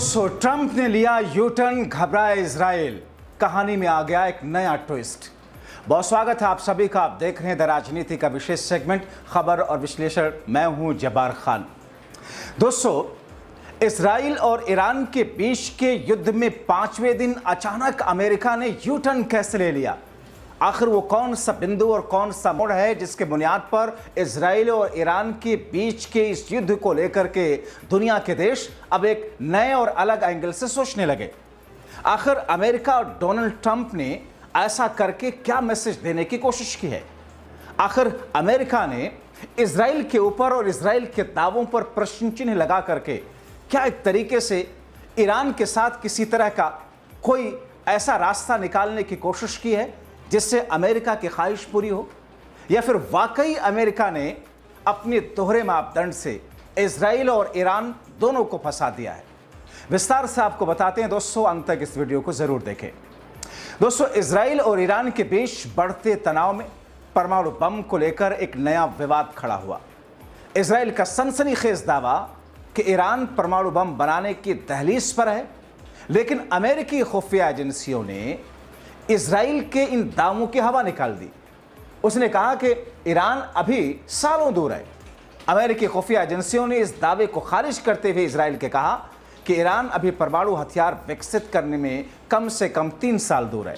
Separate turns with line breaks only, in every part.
दोस्तों, ट्रंप ने लिया यू टर्न, घबराए इजराइल। कहानी में आ गया एक नया ट्विस्ट। बहुत स्वागत है आप सभी का। आप देख रहे हैं द राजनीति का विशेष सेगमेंट खबर और विश्लेषण। मैं हूं जब्बार खान। दोस्तों, इजराइल और ईरान के बीच के युद्ध में 5वें दिन अचानक अमेरिका ने यू टर्न कैसे ले लिया? आखिर वो कौन सा बिंदु और कौन सा मोड़ है जिसके बुनियाद पर इजराइल और ईरान के बीच के इस युद्ध को लेकर के दुनिया के देश अब एक नए और अलग एंगल से सोचने लगे? आखिर अमेरिका और डोनाल्ड ट्रंप ने ऐसा करके क्या मैसेज देने की कोशिश की है? आखिर अमेरिका ने इजराइल के ऊपर और इजराइल के दावों पर प्रश्न चिन्ह लगा करके क्या एक तरीके से ईरान के साथ किसी तरह का कोई ऐसा रास्ता निकालने की कोशिश की है जिससे अमेरिका की ख्वाहिश पूरी हो, या फिर वाकई अमेरिका ने अपने दोहरे मापदंड से इजराइल और ईरान दोनों को फंसा दिया है? विस्तार से आपको बताते हैं दोस्तों, अंत तक इस वीडियो को जरूर देखें। दोस्तों, इजराइल और ईरान के बीच बढ़ते तनाव में परमाणु बम को लेकर एक नया विवाद खड़ा हुआ। इजराइल का सनसनीखेज दावा कि ईरान परमाणु बम बनाने की दहलीज पर है, लेकिन अमेरिकी खुफिया एजेंसियों ने इजराइल के इन दावों की हवा निकाल दी। उसने कहा कि ईरान अभी सालों दूर है। अमेरिकी खुफिया एजेंसियों ने इस दावे को खारिज करते हुए इजराइल के कहा कि ईरान अभी परमाणु हथियार विकसित करने में कम से कम 3 साल दूर है।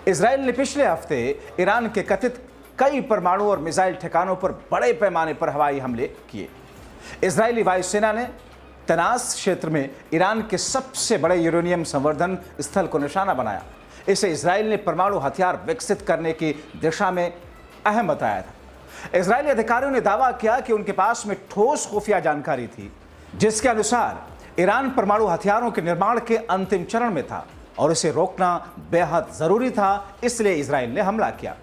इजराइल ने पिछले हफ्ते ईरान के कथित कई परमाणु और मिसाइल ठिकानों पर बड़े पैमाने पर हवाई हमले किए। इजरायली वायुसेना ने तनास क्षेत्र में ईरान के सबसे बड़े यूरेनियम संवर्धन स्थल को निशाना बनाया। इसे इजराइल ने परमाणु हथियार विकसित करने की दिशा में अहम बताया था। इजरायली अधिकारियों ने दावा किया कि उनके पास में ठोस खुफिया जानकारी थी जिसके अनुसार ईरान परमाणु हथियारों के निर्माण के अंतिम चरण में था और इसे रोकना बेहद जरूरी था, इसलिए इजराइल ने हमला किया।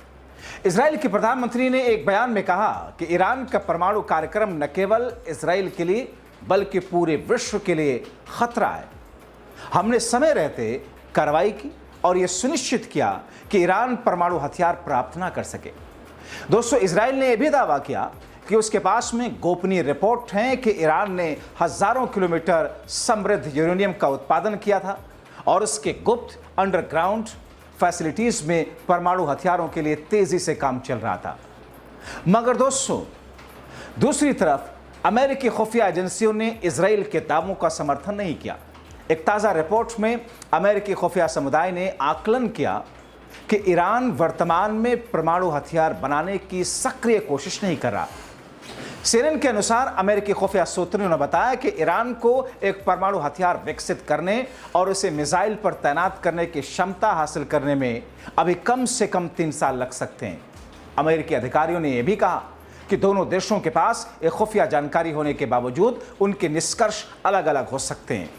इजराइल के प्रधानमंत्री ने एक बयान में कहा कि ईरान का परमाणु कार्यक्रम न केवल इजराइल के लिए बल्कि पूरे विश्व के लिए खतरा है। हमने समय रहते कार्रवाई की और यह सुनिश्चित किया कि ईरान परमाणु हथियार प्राप्त ना कर सके। दोस्तों, इजराइल ने यह भी दावा किया कि उसके पास में गोपनीय रिपोर्ट हैं कि ईरान ने हजारों किलोमीटर समृद्ध यूरेनियम का उत्पादन किया था और उसके गुप्त अंडरग्राउंड फैसिलिटीज में परमाणु हथियारों के लिए तेजी से काम चल रहा था। मगर दोस्तों, दूसरी तरफ अमेरिकी खुफिया एजेंसियों ने इजराइल के दावों का समर्थन नहीं किया। एक ताज़ा रिपोर्ट में अमेरिकी खुफिया समुदाय ने आकलन किया कि ईरान वर्तमान में परमाणु हथियार बनाने की सक्रिय कोशिश नहीं कर रहा। सीएनएन के अनुसार अमेरिकी खुफिया सूत्रों ने बताया कि ईरान को एक परमाणु हथियार विकसित करने और उसे मिसाइल पर तैनात करने की क्षमता हासिल करने में अभी कम से कम 3 साल लग सकते हैं। अमेरिकी अधिकारियों ने यह भी कहा कि दोनों देशों के पास एक खुफिया जानकारी होने के बावजूद उनके निष्कर्ष अलग अलग हो सकते हैं।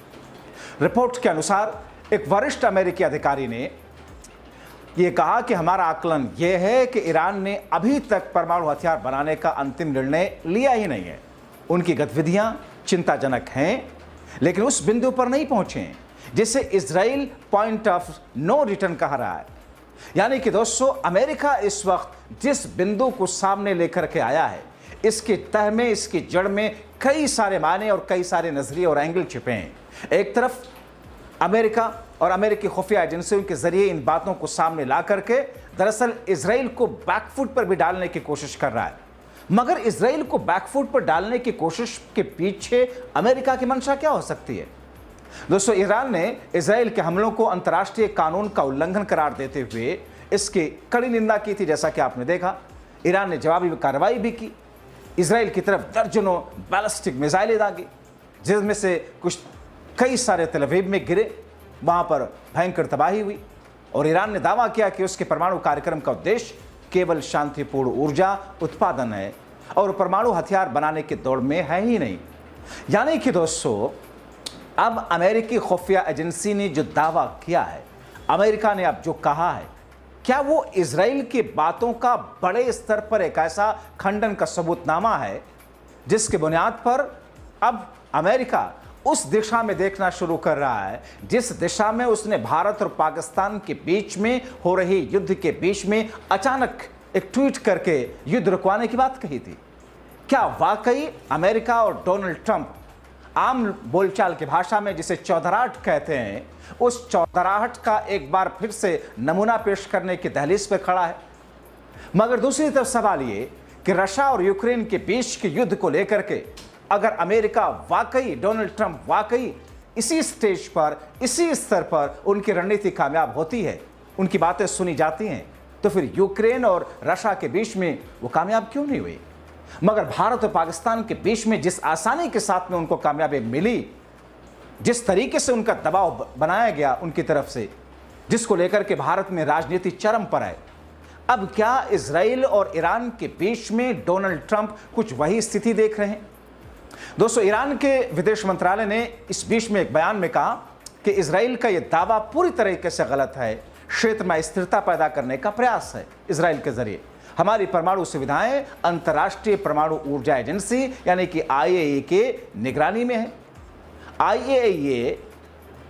रिपोर्ट के अनुसार एक वरिष्ठ अमेरिकी अधिकारी ने यह कहा कि हमारा आकलन यह है कि ईरान ने अभी तक परमाणु हथियार बनाने का अंतिम निर्णय लिया ही नहीं है। उनकी गतिविधियां चिंताजनक हैं, लेकिन उस बिंदु पर नहीं पहुंचे हैं जिसे Israel point of no return कहा रहा है। यानी कि दोस्तों, अमेरिका इस वक्त जिस बिंदु को सामने लेकर के आया है, इसके तह में, इसकी जड़ में कई सारे मायने और कई सारे नजरिए और एंगल छिपे हैं। एक तरफ अमेरिका और अमेरिकी खुफिया एजेंसियों के जरिए इन बातों को सामने ला करके दरअसल इजराइल को बैकफुट पर भी डालने की कोशिश कर रहा है। मगर इजराइल को बैकफुट पर डालने की कोशिश के पीछे अमेरिका की मंशा क्या हो सकती है? दोस्तों, ईरान ने इजराइल के हमलों को अंतर्राष्ट्रीय कानून का उल्लंघन करार देते हुए इसकी कड़ी निंदा की थी। जैसा कि आपने देखा, ईरान ने जवाबी कार्रवाई भी की। इजराइल की तरफ दर्जनों बैलिस्टिक मिसाइलें दागी, जिसमें से कुछ कई सारे तेल अवीव में गिरे। वहां पर भयंकर तबाही हुई और ईरान ने दावा किया कि उसके परमाणु कार्यक्रम का उद्देश्य केवल शांतिपूर्ण ऊर्जा उत्पादन है और परमाणु हथियार बनाने की दौड़ में है ही नहीं। यानी कि दोस्तों, अब अमेरिकी खुफिया एजेंसी ने जो दावा किया है, अमेरिका ने अब जो कहा है, क्या वो इजराइल की बातों का बड़े स्तर पर एक ऐसा खंडन का सबूतनामा है जिसके बुनियाद पर अब अमेरिका उस दिशा में देखना शुरू कर रहा है जिस दिशा में उसने भारत और पाकिस्तान के बीच में हो रही युद्ध के बीच में अचानक एक ट्वीट करके युद्ध रुकवाने की बात कही थी? क्या वाकई अमेरिका और डोनाल्ड ट्रंप आम बोलचाल की भाषा में जिसे चौधराहट कहते हैं, उस चौधराहट का एक बार फिर से नमूना पेश करने की दहलीज पर खड़ा है। मगर दूसरी तरफ सवाल ये कि रशिया और यूक्रेन के बीच के युद्ध को लेकर के अगर अमेरिका वाकई, डोनाल्ड ट्रंप वाकई इसी स्टेज पर, इसी स्तर पर उनकी रणनीति कामयाब होती है, उनकी बातें सुनी जाती हैं, तो फिर यूक्रेन और रशिया के बीच में वो कामयाब क्यों नहीं हुई? मगर भारत और पाकिस्तान के बीच में जिस आसानी के साथ में उनको कामयाबी मिली, जिस तरीके से उनका दबाव बनाया गया उनकी तरफ से, जिसको लेकर के भारत में राजनीति चरम पर है, अब क्या इजराइल और ईरान के बीच में डोनाल्ड ट्रंप कुछ वही स्थिति देख रहे हैं? दोस्तों, ईरान के विदेश मंत्रालय ने इस बीच में एक बयान में कहा कि इजराइल का यह दावा पूरी तरीके से गलत है, क्षेत्र में स्थिरता पैदा करने का प्रयास है इजराइल के जरिए। हमारी परमाणु सुविधाएं अंतर्राष्ट्रीय परमाणु ऊर्जा एजेंसी यानी कि IAEA के निगरानी में है। IAEA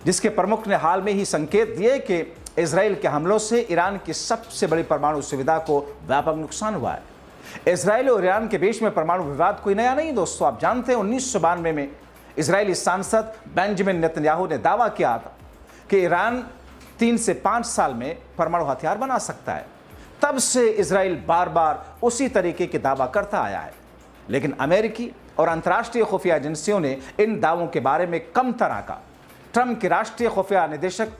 जिसके प्रमुख ने हाल में ही संकेत दिए कि इजराइल के हमलों से ईरान की सबसे बड़ी परमाणु सुविधा को व्यापक नुकसान हुआ है। इजराइल और ईरान के बीच में परमाणु विवाद कोई नया नहीं दोस्तों। आप जानते हैं 1992 में इजरायली सांसद बेंजामिन नेतन्याहू ने दावा किया था कि ईरान 3 से 5 साल में परमाणु हथियार बना सकता है। तब से इजराइल बार बार उसी तरीके के दावा करता आया है, लेकिन अमेरिकी और अंतर्राष्ट्रीय खुफिया एजेंसियों ने इन दावों के बारे में कम तरह का। ट्रंप के राष्ट्रीय खुफिया निदेशक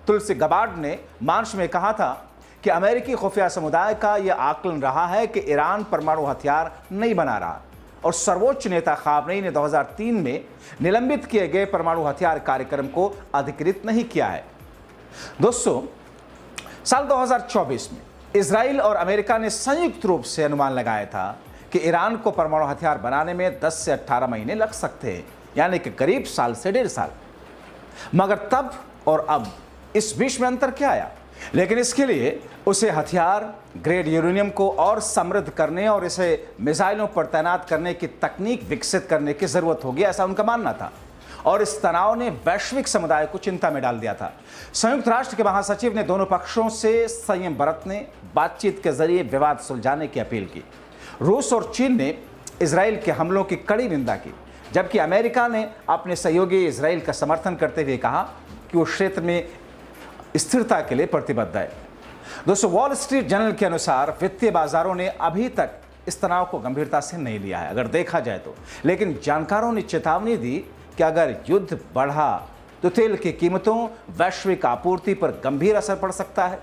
तुलसी गबार्ड ने मार्च में कहा था कि अमेरिकी खुफिया समुदाय का यह आकलन रहा है कि ईरान परमाणु हथियार नहीं बना रहा, और सर्वोच्च नेता खामनेई ने 2003 में निलंबित किए गए परमाणु हथियार कार्यक्रम को अधिकृत नहीं किया है। दोस्तों, साल 2024 में इजराइल और अमेरिका ने संयुक्त रूप से अनुमान लगाया था कि ईरान को परमाणु हथियार बनाने में 10 से 18 महीने लग सकते हैं, यानी कि करीब साल से 1.5 साल। मगर तब और अब इस बीच में अंतर क्या आया? लेकिन इसके लिए उसे हथियार ग्रेड यूरेनियम को और समृद्ध करने और इसे मिसाइलों पर तैनात करने की तकनीक विकसित करने की जरूरत होगी, ऐसा उनका मानना था। और इस तनाव ने वैश्विक समुदाय को चिंता में डाल दिया था। संयुक्त राष्ट्र के महासचिव ने दोनों पक्षों से संयम बरतने, बातचीत के जरिए विवाद सुलझाने की अपील की। रूस और चीन ने इजराइल के हमलों की कड़ी निंदा की, जबकि अमेरिका ने अपने सहयोगी इजराइल का समर्थन करते हुए कहा कि वो क्षेत्र में स्थिरता के लिए प्रतिबद्ध है। दोस्तों, वॉल स्ट्रीट जर्नल के अनुसार वित्तीय बाजारों ने अभी तक इस तनाव को गंभीरता से नहीं लिया है, अगर देखा जाए तो। लेकिन जानकारों ने चेतावनी दी कि अगर युद्ध बढ़ा तो तेल की कीमतों, वैश्विक आपूर्ति पर गंभीर असर पड़ सकता है।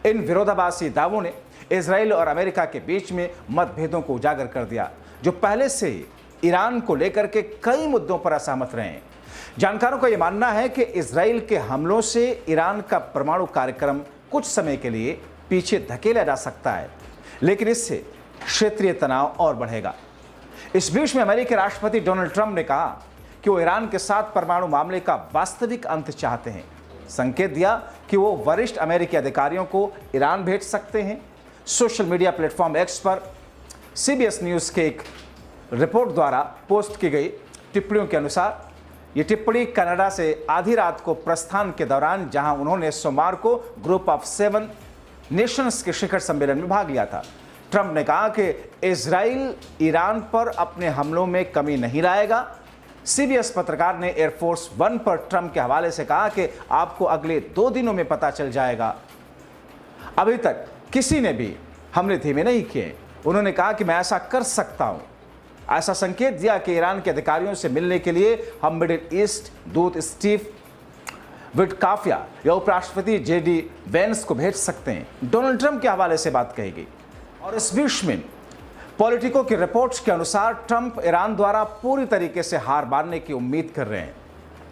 इन विरोधाभासी दावों ने इजराइल और अमेरिका के बीच में मतभेदों को उजागर कर दिया, जो पहले से ही ईरान को लेकर के कई मुद्दों पर असहमत रहे हैं। जानकारों का यह मानना है कि इजराइल के हमलों से ईरान का परमाणु कार्यक्रम कुछ समय के लिए पीछे धकेला जा सकता है, लेकिन इससे क्षेत्रीय तनाव और बढ़ेगा। इस बीच में अमेरिकी राष्ट्रपति डोनाल्ड ट्रंप ने कहा कि वो ईरान के साथ परमाणु मामले का वास्तविक अंत चाहते हैं। संकेत दिया कि वो वरिष्ठ अमेरिकी अधिकारियों को ईरान भेज सकते हैं। सोशल मीडिया प्लेटफॉर्म एक्स पर CBS न्यूज़ के एक रिपोर्ट द्वारा पोस्ट की गई टिप्पणियों के अनुसार ये टिप्पणी कनाडा से आधी रात को प्रस्थान के दौरान, जहां उन्होंने सोमवार को ग्रुप ऑफ 7 नेशंस के शिखर सम्मेलन में भाग लिया था। ट्रंप ने कहा कि इजराइल ईरान पर अपने हमलों में कमी नहीं लाएगा। CBS पत्रकार ने एयरफोर्स 1 पर ट्रंप के हवाले से कहा कि आपको अगले 2 दिनों में पता चल जाएगा। अभी तक किसी ने भी हमले धीमे नहीं किए। उन्होंने कहा कि मैं ऐसा कर सकता हूं। ऐसा संकेत दिया कि ईरान के अधिकारियों से मिलने के लिए हम मिडिल ईस्ट दूत स्टीव विटकाफिया या उपराष्ट्रपति JD वेंस को भेज सकते हैं। डोनाल्ड ट्रंप के हवाले से बात कही गई। और इस बीच में पॉलिटिको की रिपोर्ट्स के अनुसार ट्रंप ईरान द्वारा पूरी तरीके से हार मानने की उम्मीद कर रहे हैं।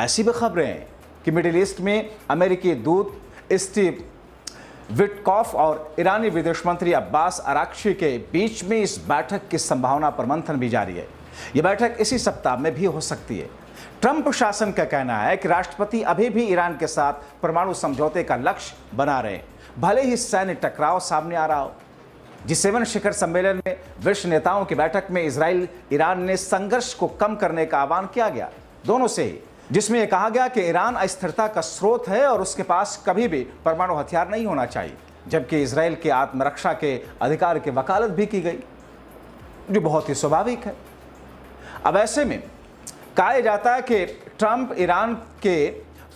ऐसी भी खबरें हैं कि मिडिल ईस्ट में अमेरिकी दूत स्टीव विटकॉफ और ईरानी विदेश मंत्री अब्बास अराक्ची के बीच में इस बैठक की संभावना पर मंथन भी जारी है। यह बैठक इसी सप्ताह में भी हो सकती है। ट्रंप शासन का कहना है कि राष्ट्रपति अभी भी ईरान के साथ परमाणु समझौते का लक्ष्य बना रहे, भले ही सैन्य टकराव सामने आ रहा हो। G7 शिखर सम्मेलन में विश्व नेताओं की बैठक में इजराइल ईरान ने संघर्ष को कम करने का आह्वान किया गया, दोनों से ही, जिसमें यह कहा गया कि ईरान अस्थिरता का स्रोत है और उसके पास कभी भी परमाणु हथियार नहीं होना चाहिए, जबकि इजराइल के आत्मरक्षा के अधिकार की वकालत भी की गई, जो बहुत ही स्वाभाविक है। अब ऐसे में कहा जाता है कि ट्रंप ईरान के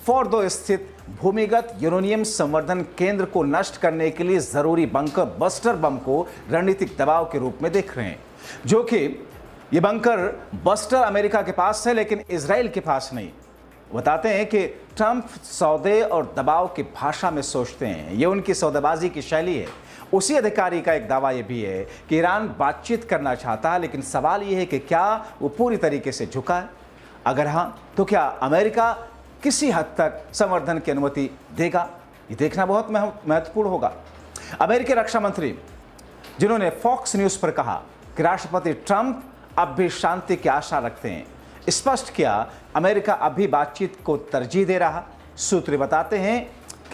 फोर्दो स्थित भूमिगत यूरेनियम संवर्धन केंद्र को नष्ट करने के लिए जरूरी बंकर बस्टर बम को रणनीतिक दबाव के रूप में देख रहे हैं, जो कि ये बंकर बस्टर अमेरिका के पास है लेकिन इजराइल के पास नहीं। बताते हैं कि ट्रंप सौदे और दबाव की भाषा में सोचते हैं, ये उनकी सौदेबाजी की शैली है। उसी अधिकारी का एक दावा यह भी है कि ईरान बातचीत करना चाहता है, लेकिन सवाल यह है कि क्या वो पूरी तरीके से झुका है? अगर हाँ, तो क्या अमेरिका किसी हद तक संवर्धन की अनुमति देगा? ये देखना बहुत महत्वपूर्ण होगा। अमेरिकी रक्षा मंत्री, जिन्होंने फॉक्स न्यूज पर कहा कि राष्ट्रपति ट्रंप अब भी शांति की आशा रखते हैं, स्पष्ट किया अमेरिका अभी बातचीत को तरजीह दे रहा। सूत्र बताते हैं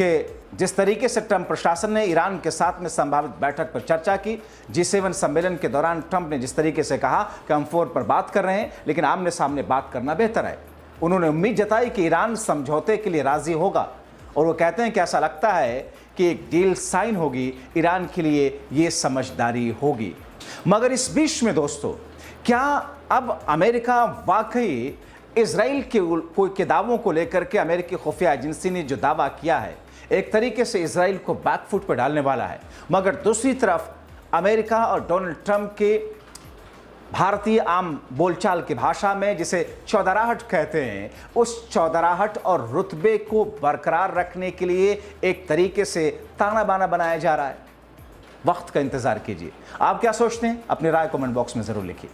कि जिस तरीके से ट्रंप प्रशासन ने ईरान के साथ में संभावित बैठक पर चर्चा की, G7 सम्मेलन के दौरान ट्रंप ने जिस तरीके से कहा कि हम फोन पर बात कर रहे हैं लेकिन आमने सामने बात करना बेहतर है। उन्होंने उम्मीद जताई कि ईरान समझौते के लिए राजी होगा और वो कहते हैं कि ऐसा लगता है कि एक डील साइन होगी, ईरान के लिए ये समझदारी होगी। मगर इस बीच में दोस्तों, क्या अब अमेरिका वाकई इजराइल के दावों को लेकर के अमेरिकी खुफिया एजेंसी ने जो दावा किया है, एक तरीके से इजराइल को बैकफुट पर डालने वाला है? मगर दूसरी तरफ अमेरिका और डोनाल्ड ट्रंप के भारतीय आम बोलचाल की भाषा में जिसे चौधराहट कहते हैं, उस चौधराहट और रुतबे को बरकरार रखने के लिए एक तरीके से ताना बाना बनाया जा रहा है। वक्त का इंतजार कीजिए। आप क्या सोचते हैं? अपनी राय कमेंट बॉक्स में जरूर लिखिए।